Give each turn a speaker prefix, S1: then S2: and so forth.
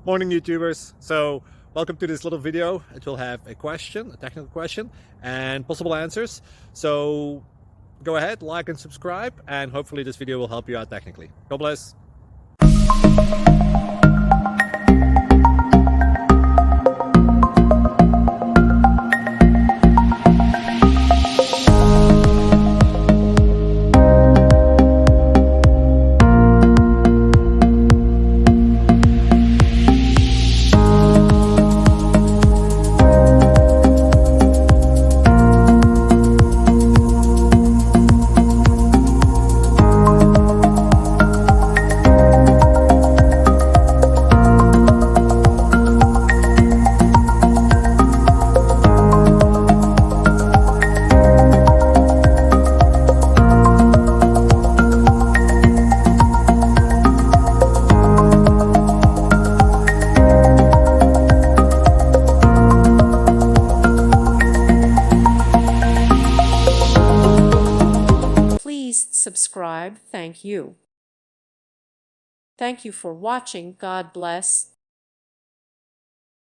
S1: Morning YouTubers. So welcome to this little video. It will have a question, a technical question, and possible answers. So go ahead, like and subscribe, and hopefully this video will help you out technically. God bless.
S2: Please subscribe. Thank you. Thank you for watching. God bless.